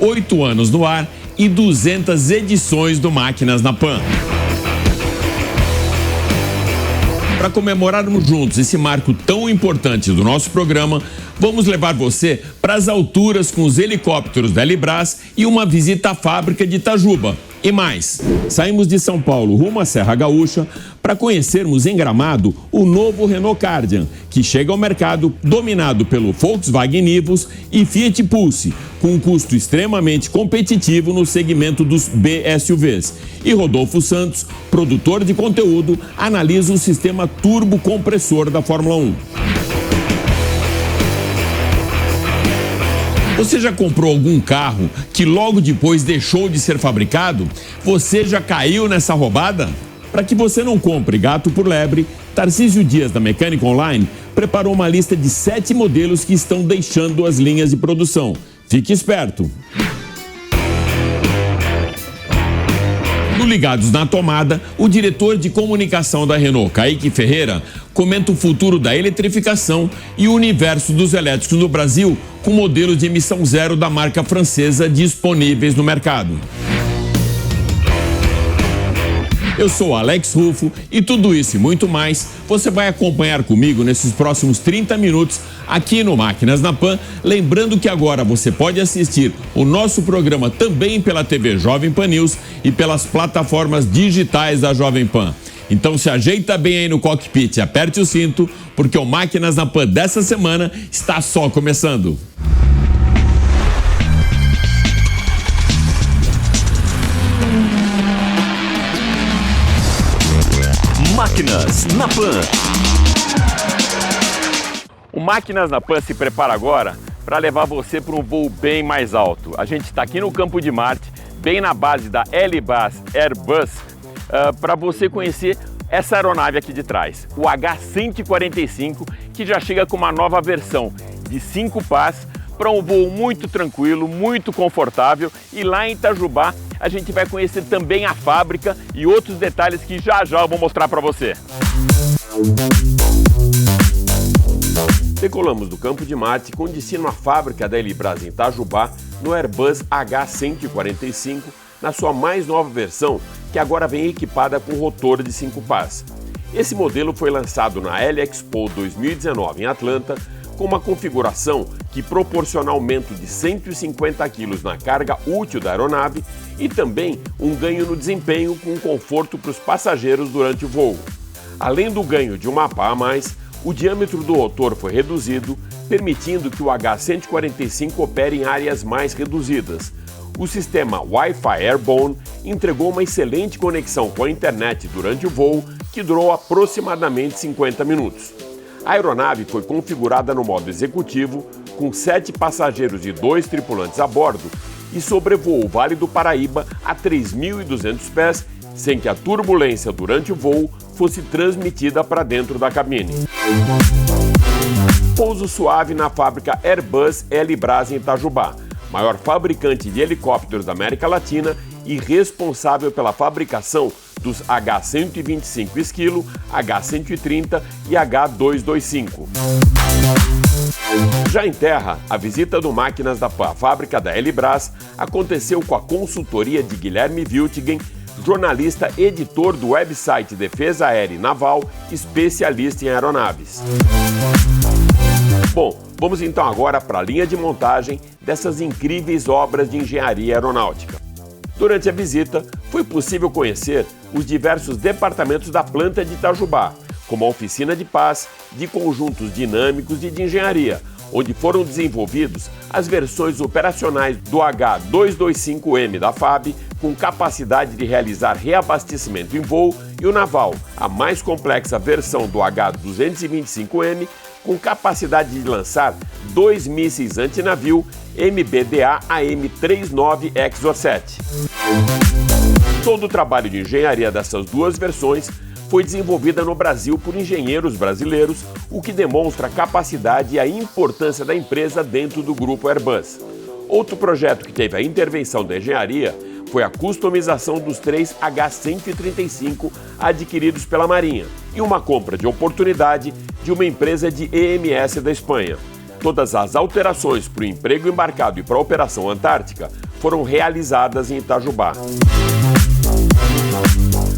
8 anos no ar e 200 edições do Máquinas na Pan. Para comemorarmos juntos esse marco tão importante do nosso programa, vamos levar você para as alturas com os helicópteros da Helibras e uma visita à fábrica de Itajuba. E mais, saímos de São Paulo rumo à Serra Gaúcha para conhecermos em Gramado o novo Renault Kardian, que chega ao mercado dominado pelo Volkswagen Nivus e Fiat Pulse, com um custo extremamente competitivo no segmento dos BSUVs. E Rodolfo Santos, produtor de conteúdo, analisa o sistema turbocompressor da Fórmula 1. Você já comprou algum carro que logo depois deixou de ser fabricado? Você já caiu nessa roubada? Para que você não compre gato por lebre, Tarcísio Dias, da Mecânica Online, preparou uma lista de 7 modelos que estão deixando as linhas de produção. Fique esperto! No Ligados na Tomada, o diretor de comunicação da Renault, Kaique Ferreira, comenta o futuro da eletrificação e o universo dos elétricos no Brasil, com modelos de emissão zero da marca francesa disponíveis no mercado. Eu sou Alex Rufo e tudo isso e muito mais você vai acompanhar comigo nesses próximos 30 minutos aqui no Máquinas na Pan. Lembrando que agora você pode assistir o nosso programa também pela TV Jovem Pan News e pelas plataformas digitais da Jovem Pan. Então se ajeita bem aí no cockpit e aperte o cinto, porque o Máquinas na Pan dessa semana está só começando. Máquinas na Pan. O Máquinas na Pan se prepara agora para levar você para um voo bem mais alto. A gente está aqui no Campo de Marte, bem na base da Helibras Airbus, para você conhecer essa aeronave aqui de trás, o H145, que já chega com uma nova versão de 5 pás para um voo muito tranquilo, muito confortável. E lá em Itajubá a gente vai conhecer também a fábrica e outros detalhes que já eu vou mostrar para você. Decolamos do Campo de Marte com destino à fábrica da Helibras em Itajubá no Airbus H145, na sua mais nova versão, que agora vem equipada com rotor de 5 pás. Esse modelo foi lançado na L-Expo 2019 em Atlanta, com uma configuração que proporciona aumento de 150 kg na carga útil da aeronave e também um ganho no desempenho com conforto para os passageiros durante o voo. Além do ganho de uma pá a mais, o diâmetro do rotor foi reduzido, permitindo que o H145 opere em áreas mais reduzidas. O sistema Wi-Fi Airborne entregou uma excelente conexão com a internet durante o voo, que durou aproximadamente 50 minutos. A aeronave foi configurada no modo executivo, com 7 passageiros e 2 tripulantes a bordo, e sobrevoou o Vale do Paraíba a 3.200 pés, sem que a turbulência durante o voo fosse transmitida para dentro da cabine. Pouso suave na fábrica Airbus Helibras em Itajubá, maior fabricante de helicópteros da América Latina e responsável pela fabricação dos H125 Esquilo, H130 e H225. Já em terra, a visita do Máquinas da Pan à fábrica da Helibras aconteceu com a consultoria de Guilherme Wiltgen, jornalista editor do website Defesa Aérea e Naval, especialista em aeronaves. Bom, vamos então agora para a linha de montagem dessas incríveis obras de engenharia aeronáutica. Durante a visita, foi possível conhecer os diversos departamentos da planta de Itajubá, como a oficina de pás, de conjuntos dinâmicos e de engenharia, onde foram desenvolvidos as versões operacionais do H225M da FAB, com capacidade de realizar reabastecimento em voo, e o naval, a mais complexa versão do H225M, com capacidade de lançar 2 mísseis antinavio MBDA AM-39 Exocet. Todo o trabalho de engenharia dessas duas versões foi desenvolvida no Brasil por engenheiros brasileiros, o que demonstra a capacidade e a importância da empresa dentro do grupo Airbus. Outro projeto que teve a intervenção da engenharia foi a customização dos 3 H135 adquiridos pela Marinha e uma compra de oportunidade de uma empresa de EMS da Espanha. Todas as alterações para o emprego embarcado e para a Operação Antártica foram realizadas em Itajubá.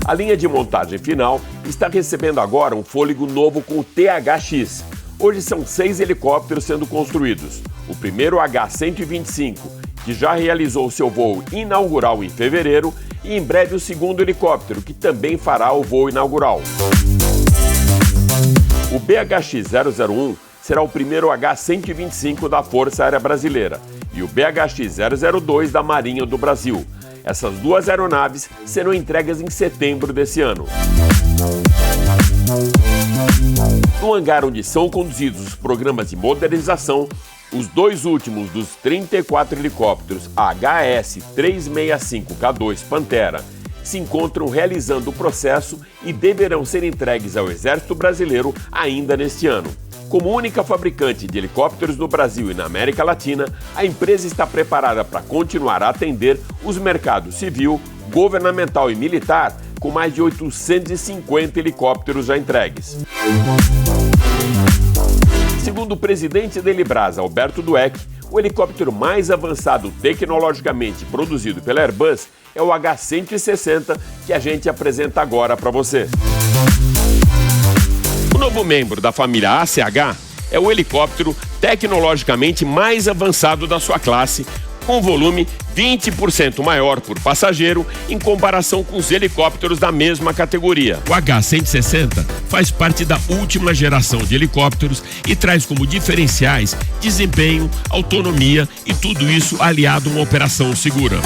A linha de montagem final está recebendo agora um fôlego novo com o THX. Hoje são 6 helicópteros sendo construídos. O primeiro H-125, que já realizou seu voo inaugural em fevereiro, e em breve o segundo helicóptero, que também fará o voo inaugural. O BHX-001 será o primeiro H-125 da Força Aérea Brasileira e o BHX-002 da Marinha do Brasil. Essas duas aeronaves serão entregues em setembro desse ano. No hangar onde são conduzidos os programas de modernização, os 2 últimos dos 34 helicópteros HS-365K2 Pantera se encontram realizando o processo e deverão ser entregues ao Exército Brasileiro ainda neste ano. Como única fabricante de helicópteros no Brasil e na América Latina, a empresa está preparada para continuar a atender os mercados civil, governamental e militar, com mais de 850 helicópteros já entregues. Segundo o presidente da Helibras, Alberto Dweck, o helicóptero mais avançado tecnologicamente produzido pela Airbus é o H-160, que a gente apresenta agora para você. O novo membro da família ACH é o helicóptero tecnologicamente mais avançado da sua classe, com volume 20% maior por passageiro em comparação com os helicópteros da mesma categoria. O H-160 faz parte da última geração de helicópteros e traz como diferenciais desempenho, autonomia e tudo isso aliado a uma operação segura.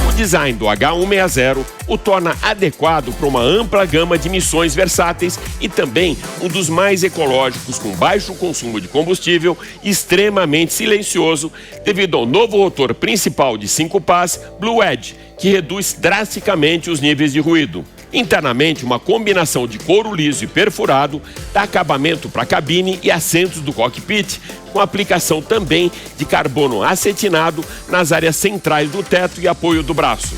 O design do H-160 o torna adequado para uma ampla gama de missões versáteis e também um dos mais ecológicos, com baixo consumo de combustível e extremamente silencioso, devido ao novo rotor principal de 5 pás Blue Edge, que reduz drasticamente os níveis de ruído. Internamente, uma combinação de couro liso e perfurado dá acabamento para a cabine e assentos do cockpit, com aplicação também de carbono acetinado nas áreas centrais do teto e apoio do braço.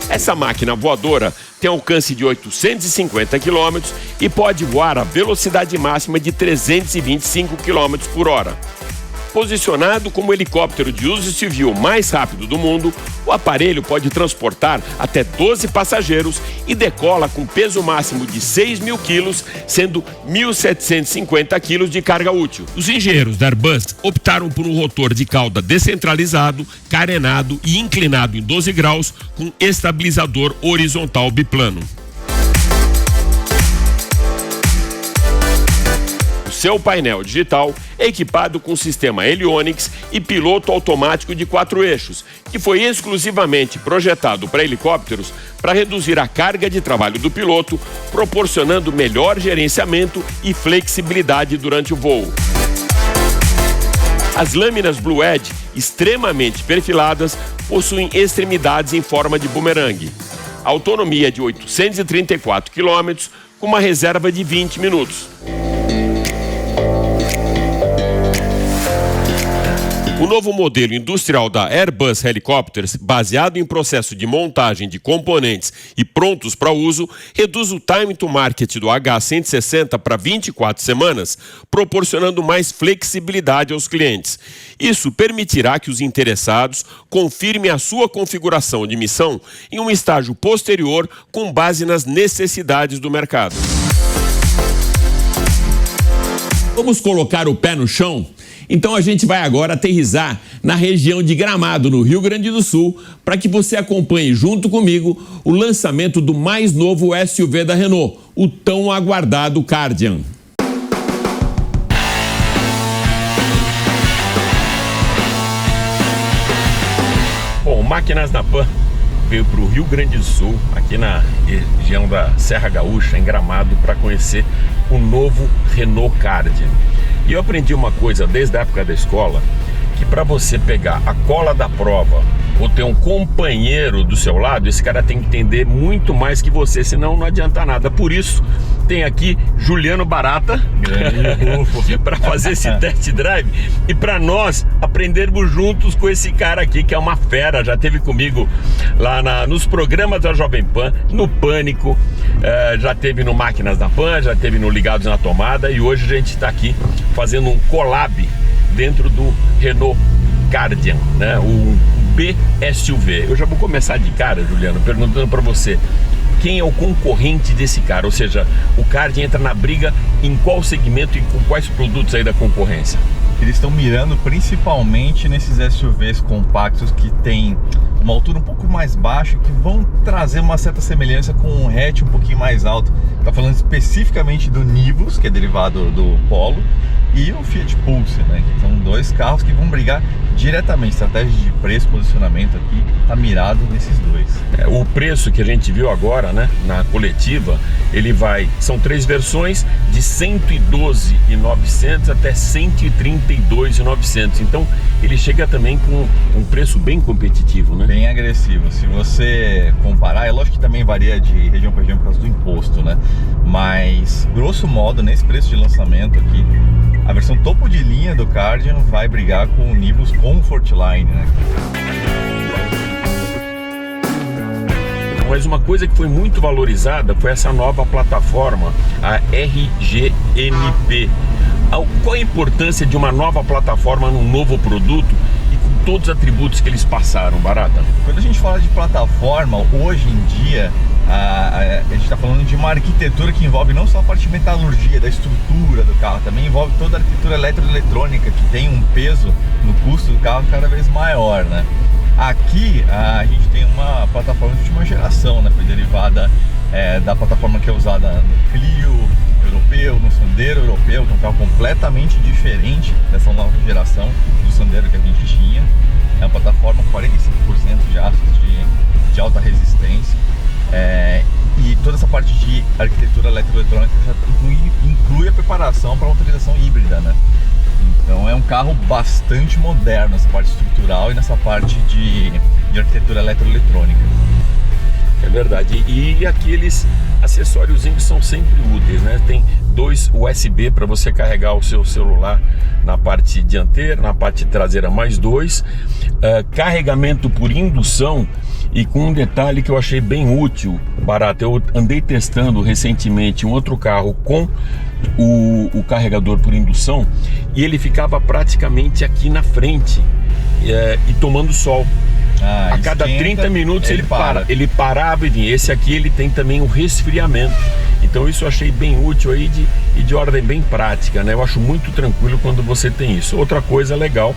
Essa máquina voadora tem alcance de 850 km e pode voar a velocidade máxima de 325 km por hora. Posicionado como o helicóptero de uso civil mais rápido do mundo, o aparelho pode transportar até 12 passageiros e decola com peso máximo de 6.000 quilos, sendo 1.750 quilos de carga útil. Os engenheiros da Airbus optaram por um rotor de cauda descentralizado, carenado e inclinado em 12 graus, com estabilizador horizontal biplano. Seu painel digital é equipado com sistema Helionics e piloto automático de 4 eixos, que foi exclusivamente projetado para helicópteros para reduzir a carga de trabalho do piloto, proporcionando melhor gerenciamento e flexibilidade durante o voo. As lâminas Blue Edge, extremamente perfiladas, possuem extremidades em forma de bumerangue. A autonomia é de 834 km, com uma reserva de 20 minutos. O novo modelo industrial da Airbus Helicopters, baseado em processo de montagem de componentes e prontos para uso, reduz o time to market do H-160 para 24 semanas, proporcionando mais flexibilidade aos clientes. Isso permitirá que os interessados confirmem a sua configuração de missão em um estágio posterior com base nas necessidades do mercado. Vamos colocar o pé no chão? Então a gente vai agora aterrissar na região de Gramado, no Rio Grande do Sul, para que você acompanhe junto comigo o lançamento do mais novo SUV da Renault, o tão aguardado Kardian. Bom, Máquinas na Pan veio para o Rio Grande do Sul, aqui na região da Serra Gaúcha, em Gramado, para conhecer o novo Renault Kardian. E eu aprendi uma coisa desde a época da escola, que para você pegar a cola da prova ou ter um companheiro do seu lado, esse cara tem que entender muito mais que você, senão não adianta nada. Por isso, tem aqui Juliano Barata para fazer esse test drive e para nós aprendermos juntos com esse cara aqui, que é uma fera, já esteve comigo lá nos programas da Jovem Pan, no Pânico, já esteve no Máquinas da Pan, já esteve no Ligados na Tomada, e hoje a gente está aqui fazendo um collab dentro do Renault Kardian, né? O B-SUV. Eu já vou começar de cara, Juliano, perguntando para você, quem é o concorrente desse cara? Ou seja, o Kardian entra na briga em qual segmento e com quais produtos aí da concorrência? Eles estão mirando principalmente nesses SUVs compactos que tem uma altura um pouco mais baixa, que vão trazer uma certa semelhança com um hatch um pouquinho mais alto. Está falando especificamente do Nivus, que é derivado do Polo, e o Fiat Pulse, né? Que são dois carros que vão brigar diretamente. Estratégia de preço, posicionamento aqui, tá mirado nesses dois. O preço que a gente viu agora, né, na coletiva, ele são 3 versões de 112.900 até 132.900. Então ele chega também com um preço bem competitivo, né? Bem agressivo. Se você comparar, é lógico que também varia de região para região por causa do imposto, né? Mas, grosso modo, nesse preço de lançamento aqui, a versão topo de linha do Kardian vai brigar com o Nivus Comfortline, né? Mas uma coisa que foi muito valorizada foi essa nova plataforma, a RGNP. Qual a importância de uma nova plataforma num novo produto e com todos os atributos que eles passaram, Barata? Quando a gente fala de plataforma, hoje em dia, a gente está falando de uma arquitetura que envolve não só a parte de metalurgia, da estrutura do carro, também envolve toda a arquitetura eletroeletrônica, que tem um peso no custo do carro cada vez maior, né? Aqui a gente tem uma plataforma de última geração, né? Foi derivada da plataforma que é usada no Clio europeu, no Sandero europeu, que é um carro completamente diferente dessa nova geração do Sandero que a gente tinha. É uma plataforma com 45% de aços de alta resistência. E toda essa parte de arquitetura eletroeletrônica já inclui a preparação para a motorização híbrida, né? Então é um carro bastante moderno nessa parte estrutural e nessa parte de arquitetura eletroeletrônica. É verdade. E aqueles acessóriozinhos são sempre úteis, né? Tem 2 USB para você carregar o seu celular na parte dianteira, na parte traseira mais 2, carregamento por indução. E com um detalhe que eu achei bem útil, Barata, eu andei testando recentemente um outro carro com o carregador por indução e ele ficava praticamente aqui na frente e tomando sol. A cada 30 minutos ele parava e vinha. Esse aqui ele tem também o resfriamento. Então isso eu achei bem útil aí e de ordem bem prática, né? Eu acho muito tranquilo quando você tem isso. Outra coisa legal.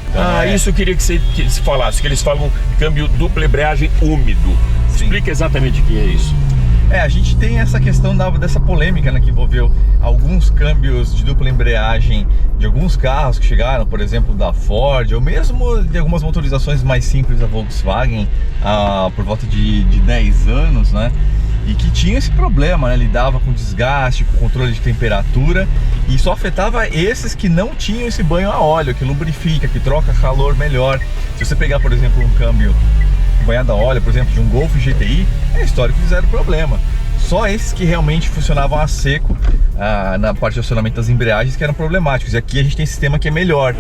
Isso eu queria que você falasse, que eles falam câmbio dupla embreagem úmido. Sim. Explica exatamente o que é isso. A gente tem essa questão dessa polêmica, né, que envolveu alguns câmbios de dupla embreagem de alguns carros que chegaram, por exemplo, da Ford, ou mesmo de algumas motorizações mais simples da Volkswagen, por volta de 10 anos, né? E que tinha esse problema, né? Lidava com desgaste, com controle de temperatura, e só afetava esses que não tinham esse banho a óleo, que lubrifica, que troca calor melhor. Se você pegar, por exemplo, um câmbio banhado a óleo, por exemplo, de um Golf GTI, é histórico de zero problema. Só esses que realmente funcionavam a seco na parte de acionamento das embreagens que eram problemáticos. E aqui a gente tem um sistema que é melhor.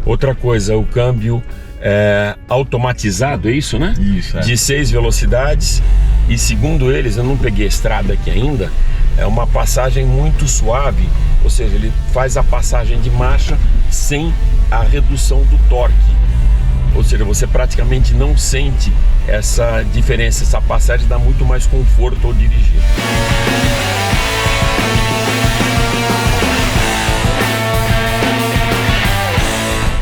Outra coisa, o câmbio automatizado, é isso, né? Isso, de 6 velocidades. E segundo eles, eu não peguei a estrada aqui ainda, é uma passagem muito suave, ou seja, ele faz a passagem de marcha sem a redução do torque. Ou seja, você praticamente não sente essa diferença, essa passagem dá muito mais conforto ao dirigir.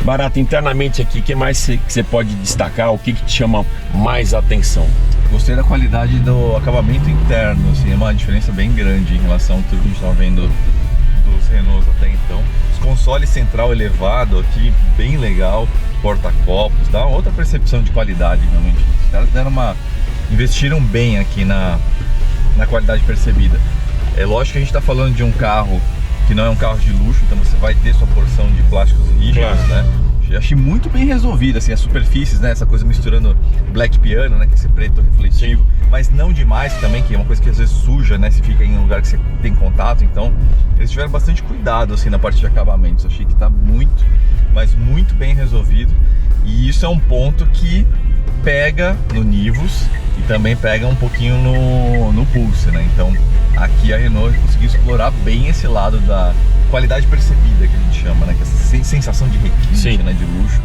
Barata, internamente aqui, o que mais que você pode destacar? O que te chama mais atenção? Gostei da qualidade do acabamento interno, assim, é uma diferença bem grande em relação a tudo que a gente estava vendo dos Renaults até então. Os consoles central elevado aqui, bem legal, porta-copos, dá outra percepção de qualidade realmente. Os caras investiram bem aqui na qualidade percebida. É lógico que a gente está falando de um carro que não é um carro de luxo, então você vai ter sua porção de plásticos rígidos, né? Eu achei muito bem resolvido, assim, as superfícies, né? Essa coisa misturando black piano, né? Que é esse preto refletivo, mas não demais também, que é uma coisa que às vezes suja, né? Se fica em um lugar que você tem contato, então eles tiveram bastante cuidado, assim, na parte de acabamentos. Eu achei que tá muito, mas muito bem resolvido. E isso é um ponto que pega no Nivus e também pega um pouquinho no Pulse, né? Então aqui a Renault conseguiu explorar bem esse lado da qualidade percebida, que a gente chama, né? Que essa sensação de requinte, né? De luxo.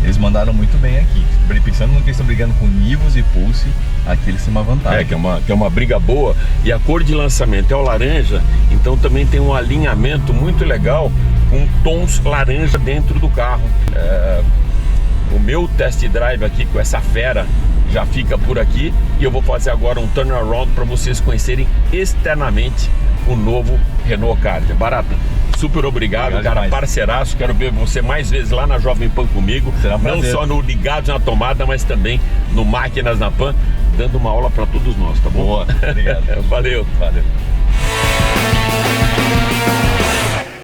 Eles mandaram muito bem aqui. Pensando no que eles estão brigando com Nivus e Pulse, aqui eles têm uma vantagem. Que é uma briga boa. E a cor de lançamento é o laranja, então também tem um alinhamento muito legal com tons laranja dentro do carro. O meu test drive aqui com essa fera já fica por aqui e eu vou fazer agora um turnaround para vocês conhecerem externamente o novo Renault Kwid. Barata, super obrigado, cara, demais. Parceiraço, quero ver você mais vezes lá na Jovem Pan comigo, não só no Ligados na Tomada, mas também no Máquinas na Pan, dando uma aula para todos nós, tá bom? Boa, obrigado. Valeu.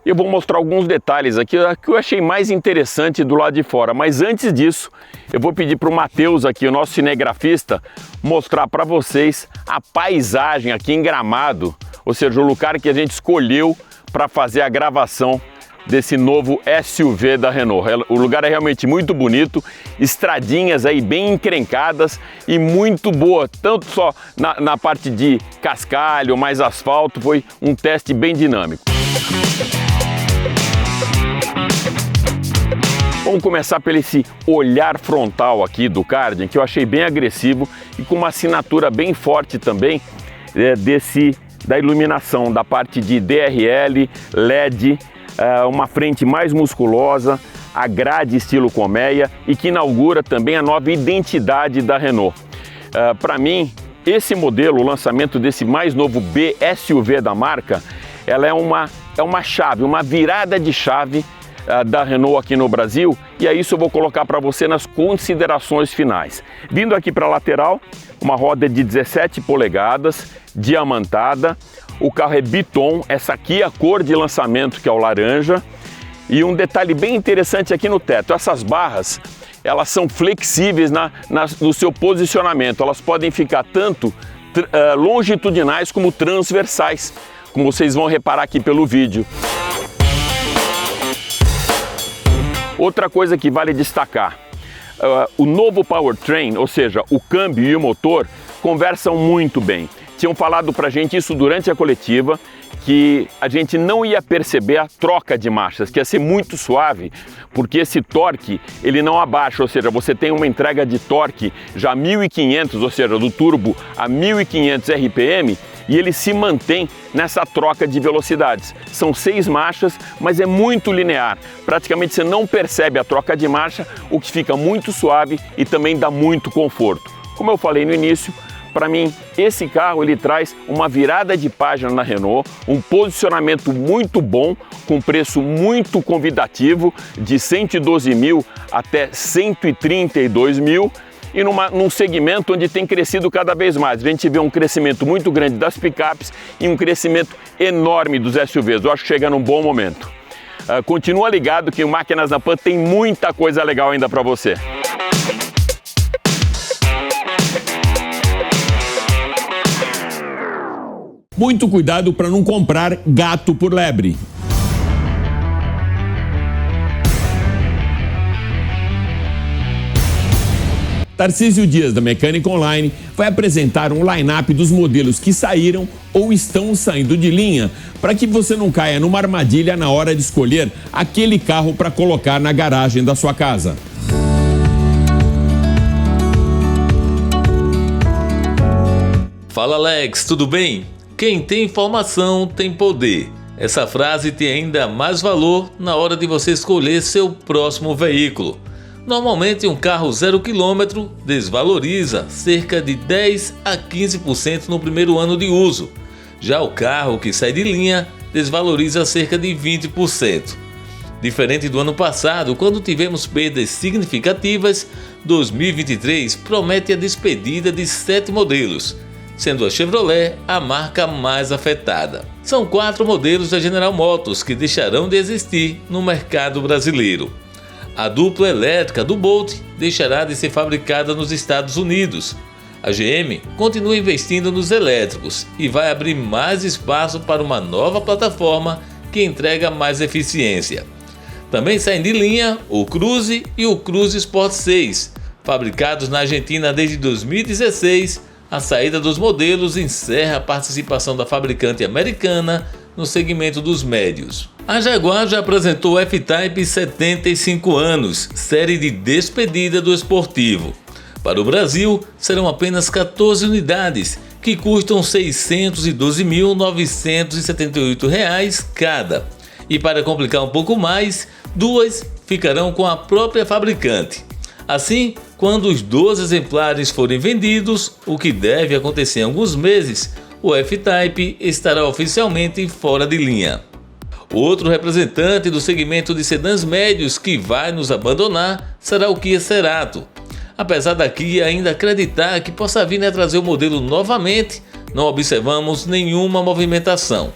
Eu vou mostrar alguns detalhes aqui que eu achei mais interessante do lado de fora, mas antes disso eu vou pedir para o Matheus aqui, o nosso cinegrafista, mostrar para vocês a paisagem aqui em Gramado, ou seja, o lugar que a gente escolheu para fazer a gravação desse novo SUV da Renault. O lugar é realmente muito bonito, estradinhas aí bem encrencadas e muito boa, tanto só na parte de cascalho, mais asfalto, foi um teste bem dinâmico. Vamos começar pelo esse olhar frontal aqui do Kwid, que eu achei bem agressivo e com uma assinatura bem forte também da iluminação, da parte de DRL, LED, uma frente mais musculosa, a grade estilo colmeia e que inaugura também a nova identidade da Renault. Para mim, esse modelo, o lançamento desse mais novo B-SUV da marca, ela é uma chave, uma virada de chave da Renault aqui no Brasil, e é isso eu vou colocar para você nas considerações finais. Vindo aqui para a lateral, uma roda de 17 polegadas, diamantada, o carro é biton, essa aqui é a cor de lançamento, que é o laranja, e um detalhe bem interessante aqui no teto, essas barras, elas são flexíveis no seu posicionamento, elas podem ficar tanto longitudinais como transversais, como vocês vão reparar aqui pelo vídeo. Outra coisa que vale destacar, o novo powertrain, ou seja, o câmbio e o motor, conversam muito bem. Tinham falado pra gente isso durante a coletiva, que a gente não ia perceber a troca de marchas, que ia ser muito suave, porque esse torque, ele não abaixa, ou seja, você tem uma entrega de torque já 1.500, ou seja, do turbo a 1.500 RPM, e ele se mantém nessa troca de velocidades. São 6 marchas, mas é muito linear. Praticamente você não percebe a troca de marcha, o que fica muito suave e também dá muito conforto. Como eu falei no início, para mim, esse carro ele traz uma virada de página na Renault, um posicionamento muito bom, com preço muito convidativo, de 112 mil até 132 mil, e num segmento onde tem crescido cada vez mais. A gente vê um crescimento muito grande das picapes e um crescimento enorme dos SUVs. Eu acho que chega num bom momento. Continua ligado que o Máquinas na Pan tem muita coisa legal ainda para você. Muito cuidado para não comprar gato por lebre. Tarcísio Dias, da Mecânica Online, vai apresentar um line-up dos modelos que saíram ou estão saindo de linha, para que você não caia numa armadilha na hora de escolher aquele carro para colocar na garagem da sua casa. Fala Alex, tudo bem? Quem tem informação tem poder. Essa frase tem ainda mais valor na hora de você escolher seu próximo veículo. Normalmente um carro 0 km desvaloriza cerca de 10 a 15% no primeiro ano de uso. Já o carro que sai de linha desvaloriza cerca de 20%. Diferente do ano passado, quando tivemos perdas significativas, 2023 promete a despedida de 7 modelos. sendo a Chevrolet a marca mais afetada. São 4 modelos da General Motors que deixarão de existir no mercado brasileiro. A dupla elétrica do Bolt deixará de ser fabricada nos Estados Unidos. A GM continua investindo nos elétricos e vai abrir mais espaço para uma nova plataforma que entrega mais eficiência. Também saem de linha o Cruze e o Cruze Sport 6, fabricados na Argentina desde 2016. A saída dos modelos encerra a participação da fabricante americana no segmento dos médios. A Jaguar já apresentou o F-Type 75 anos, série de despedida do esportivo. Para o Brasil, serão apenas 14 unidades, que custam R$ 612.978 cada. E para complicar um pouco mais, 2 ficarão com a própria fabricante. Assim, quando os 12 exemplares forem vendidos, o que deve acontecer em alguns meses, o F-Type estará oficialmente fora de linha. Outro representante do segmento de sedãs médios que vai nos abandonar será o Kia Cerato. Apesar da Kia ainda acreditar que possa vir a trazer o modelo novamente, não observamos nenhuma movimentação.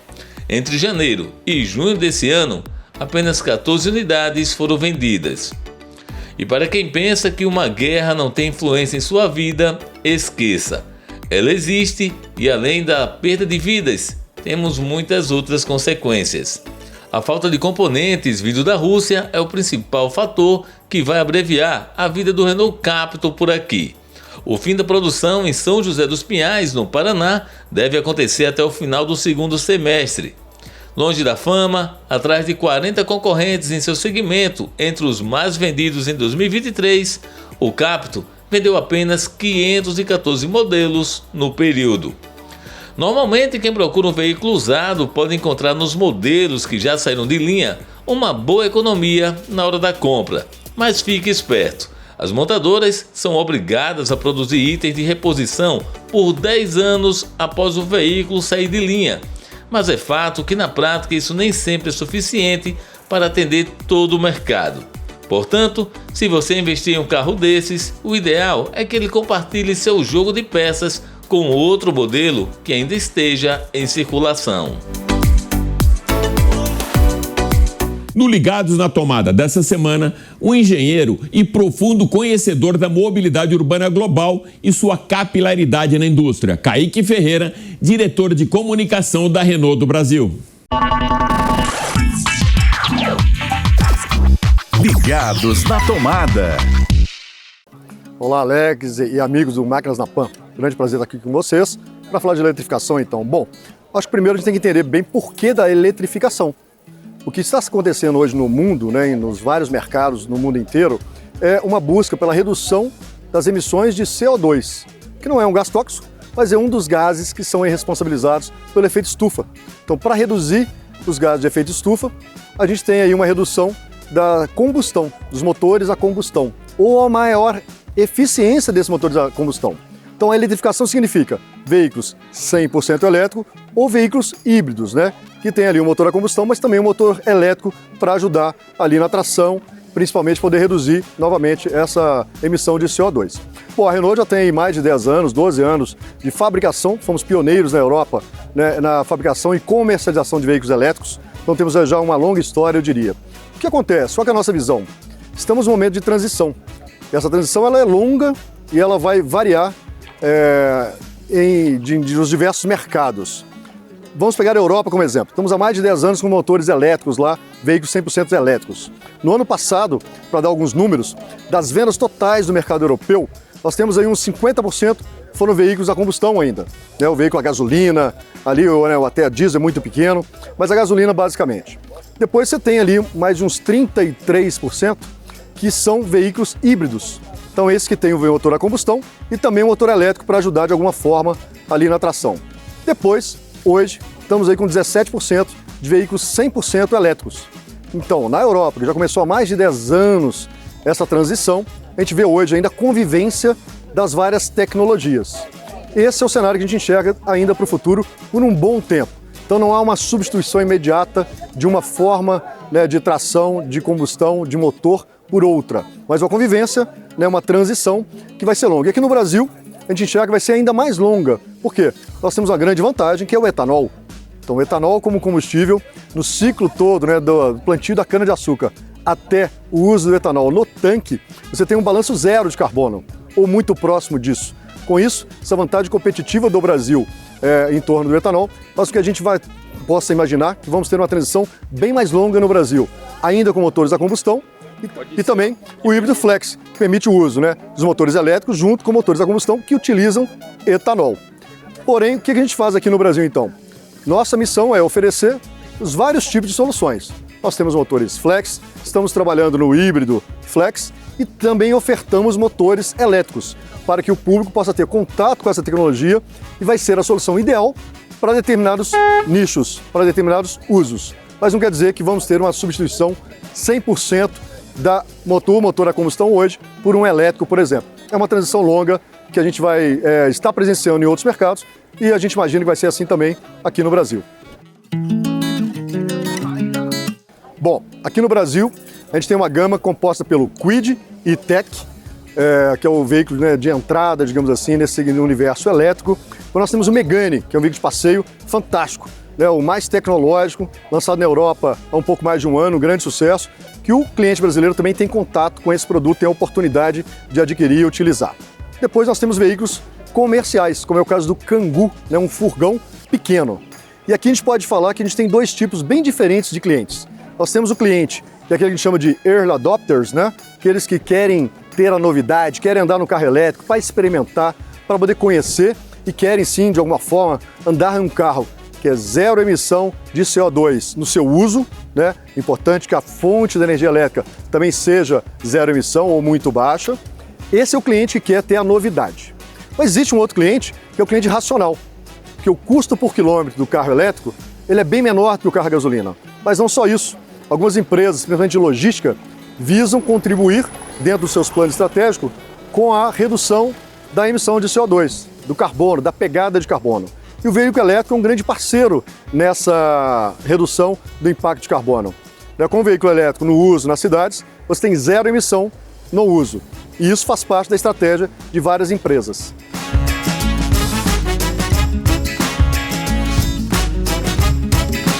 Entre janeiro e junho desse ano, apenas 14 unidades foram vendidas. E para quem pensa que uma guerra não tem influência em sua vida, esqueça. Ela existe e, além da perda de vidas, temos muitas outras consequências. A falta de componentes vindo da Rússia é o principal fator que vai abreviar a vida do Renault Captur por aqui. O fim da produção em São José dos Pinhais, no Paraná, deve acontecer até o final do segundo semestre. Longe da fama, atrás de 40 concorrentes em seu segmento, entre os mais vendidos em 2023, o Captur vendeu apenas 514 modelos no período. Normalmente, quem procura um veículo usado pode encontrar nos modelos que já saíram de linha uma boa economia na hora da compra. Mas fique esperto, as montadoras são obrigadas a produzir itens de reposição por 10 anos após o veículo sair de linha. Mas é fato que na prática isso nem sempre é suficiente para atender todo o mercado. Portanto, se você investir em um carro desses, o ideal é que ele compartilhe seu jogo de peças com outro modelo que ainda esteja em circulação. No Ligados na Tomada dessa semana, um engenheiro e profundo conhecedor da mobilidade urbana global e sua capilaridade na indústria, Kaique Ferreira, diretor de comunicação da Renault do Brasil. Ligados na Tomada. Olá, Alex e amigos do Máquinas na Pan. Grande prazer estar aqui com vocês para falar de eletrificação, então. Bom, acho que primeiro a gente tem que entender bem por que da eletrificação. O que está acontecendo hoje no mundo, né, nos vários mercados no mundo inteiro, é uma busca pela redução das emissões de CO2, que não é um gás tóxico, mas é um dos gases que são responsabilizados pelo efeito estufa. Então, para reduzir os gases de efeito estufa, a gente tem aí uma redução da combustão, dos motores a combustão, ou a maior eficiência desses motores a combustão. Então a eletrificação significa veículos 100% elétrico ou veículos híbridos, né? Que tem ali um motor a combustão, mas também um motor elétrico para ajudar ali na tração, principalmente poder reduzir novamente essa emissão de CO2. Bom, a Renault já tem mais de 10 anos, 12 anos de fabricação, fomos pioneiros na Europa, né, na fabricação e comercialização de veículos elétricos, então temos já uma longa história, eu diria. O que acontece? Qual que é a nossa visão? Estamos num momento de transição. Essa transição ela é longa e ela vai variar nos diversos mercados. Vamos pegar a Europa como exemplo. Estamos há mais de 10 anos com motores elétricos lá, veículos 100% elétricos. No ano passado, para dar alguns números, das vendas totais do mercado europeu, nós temos aí uns 50% foram veículos a combustão ainda. Né? O veículo a gasolina, ali até a diesel é muito pequeno, mas a gasolina basicamente. Depois você tem ali mais de uns 33% que são veículos híbridos. Então esse que tem o motor a combustão e também o motor elétrico para ajudar de alguma forma ali na tração. Depois, hoje, estamos aí com 17% de veículos 100% elétricos. Então, na Europa, que já começou há mais de 10 anos essa transição, a gente vê hoje ainda a convivência das várias tecnologias. Esse é o cenário que a gente enxerga ainda para o futuro por um bom tempo. Então não há uma substituição imediata de uma forma, né, de tração, de combustão, de motor por outra, mas uma convivência, né, uma transição que vai ser longa. E aqui no Brasil, a gente enxerga que vai ser ainda mais longa. Por quê? Nós temos uma grande vantagem, que é o etanol. Então, o etanol como combustível, no ciclo todo, né, do plantio da cana-de-açúcar até o uso do etanol no tanque, você tem um balanço zero de carbono, ou muito próximo disso. Com isso, essa vantagem competitiva do Brasil em torno do etanol, faz com que a gente possa imaginar que vamos ter uma transição bem mais longa no Brasil, ainda com motores a combustão e também o híbrido flex, que permite o uso, né, dos motores elétricos junto com motores a combustão que utilizam etanol. Porém, o que a gente faz aqui no Brasil então? Nossa missão é oferecer os vários tipos de soluções. Nós temos motores flex, estamos trabalhando no híbrido flex e também ofertamos motores elétricos para que o público possa ter contato com essa tecnologia e vai ser a solução ideal para determinados nichos, para determinados usos. Mas não quer dizer que vamos ter uma substituição 100% da motor a combustão hoje por um elétrico, por exemplo. É uma transição longa que a gente vai estar presenciando em outros mercados e a gente imagina que vai ser assim também aqui no Brasil. Bom, aqui no Brasil a gente tem uma gama composta pelo Kwid e-Tech, que é o veículo, né, de entrada, digamos assim, nesse universo elétrico. Então, nós temos o Megane, que é um veículo de passeio fantástico, né, o mais tecnológico, lançado na Europa há um pouco mais de um ano, um grande sucesso, que o cliente brasileiro também tem contato com esse produto, tem a oportunidade de adquirir e utilizar. Depois nós temos veículos comerciais, como é o caso do Kangoo, né, um furgão pequeno. E aqui a gente pode falar que a gente tem dois tipos bem diferentes de clientes. Nós temos o cliente, que é aquele que a gente chama de early adopters, né? Aqueles que querem ter a novidade, querem andar no carro elétrico, para experimentar, para poder conhecer e querem sim, de alguma forma, andar em um carro que é zero emissão de CO2 no seu uso, né? Importante que a fonte da energia elétrica também seja zero emissão ou muito baixa. Esse é o cliente que quer ter a novidade. Mas existe um outro cliente, que é o cliente racional, que o custo por quilômetro do carro elétrico ele é bem menor do que o carro a gasolina. Mas não só isso. Algumas empresas, principalmente de logística, visam contribuir, dentro dos seus planos estratégicos, com a redução da emissão de CO2, do carbono, da pegada de carbono. E o veículo elétrico é um grande parceiro nessa redução do impacto de carbono. Com o veículo elétrico no uso nas cidades, você tem zero emissão no uso. E isso faz parte da estratégia de várias empresas.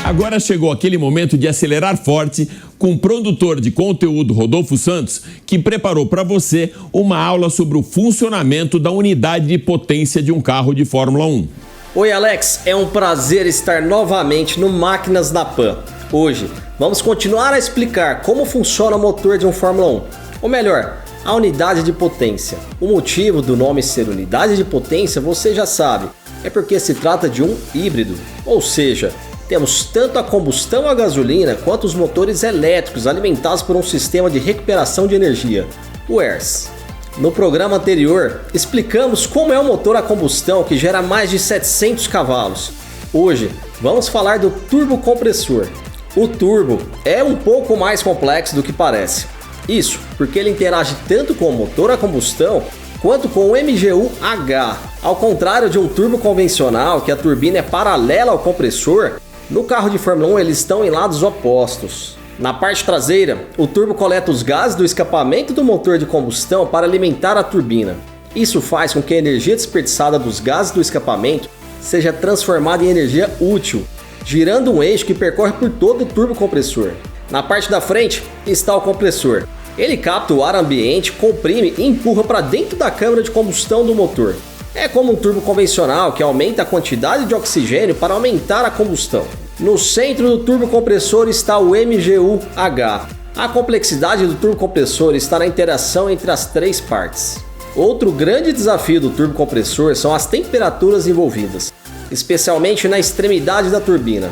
Agora chegou aquele momento de acelerar forte com o produtor de conteúdo Rodolfo Santos, que preparou para você uma aula sobre o funcionamento da unidade de potência de um carro de Fórmula 1. Oi Alex, é um prazer estar novamente no Máquinas na Pan. Hoje vamos continuar a explicar como funciona o motor de um Fórmula 1, ou melhor, a unidade de potência. O motivo do nome ser unidade de potência você já sabe, é porque se trata de um híbrido, ou seja, temos tanto a combustão a gasolina quanto os motores elétricos alimentados por um sistema de recuperação de energia, o ERS. No programa anterior, explicamos como é o motor a combustão que gera mais de 700 cavalos. Hoje, vamos falar do turbocompressor. O turbo é um pouco mais complexo do que parece. Isso porque ele interage tanto com o motor a combustão quanto com o MGU-H. Ao contrário de um turbo convencional, que a turbina é paralela ao compressor, no carro de Fórmula 1 eles estão em lados opostos. Na parte traseira, o turbo coleta os gases do escapamento do motor de combustão para alimentar a turbina. Isso faz com que a energia desperdiçada dos gases do escapamento seja transformada em energia útil, girando um eixo que percorre por todo o turbocompressor. Na parte da frente está o compressor. Ele capta o ar ambiente, comprime e empurra para dentro da câmara de combustão do motor. É como um turbo convencional que aumenta a quantidade de oxigênio para aumentar a combustão. No centro do turbocompressor está o MGU-H. A complexidade do turbocompressor está na interação entre as três partes. Outro grande desafio do turbocompressor são as temperaturas envolvidas, especialmente na extremidade da turbina.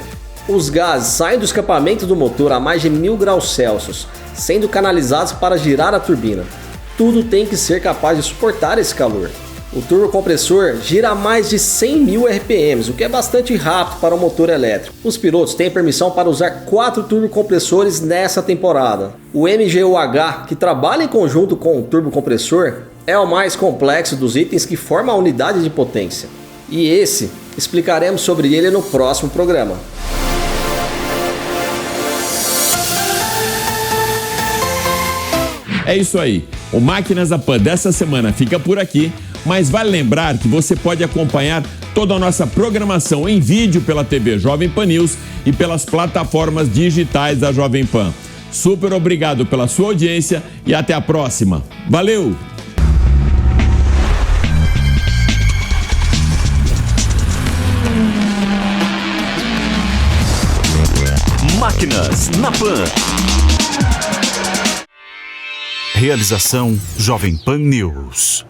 Os gases saem do escapamento do motor a mais de 1000 graus Celsius, sendo canalizados para girar a turbina. Tudo tem que ser capaz de suportar esse calor. O turbocompressor gira a mais de 100.000 RPMs, o que é bastante rápido para um motor elétrico. Os pilotos têm permissão para usar 4 turbocompressores nessa temporada. O MGU-H, que trabalha em conjunto com o turbocompressor, é o mais complexo dos itens que formam a unidade de potência. E esse, explicaremos sobre ele no próximo programa. É isso aí. O Máquinas da Pan dessa semana fica por aqui. Mas vale lembrar que você pode acompanhar toda a nossa programação em vídeo pela TV Jovem Pan News e pelas plataformas digitais da Jovem Pan. Super obrigado pela sua audiência e até a próxima. Valeu! Máquinas na Pan. Realização Jovem Pan News.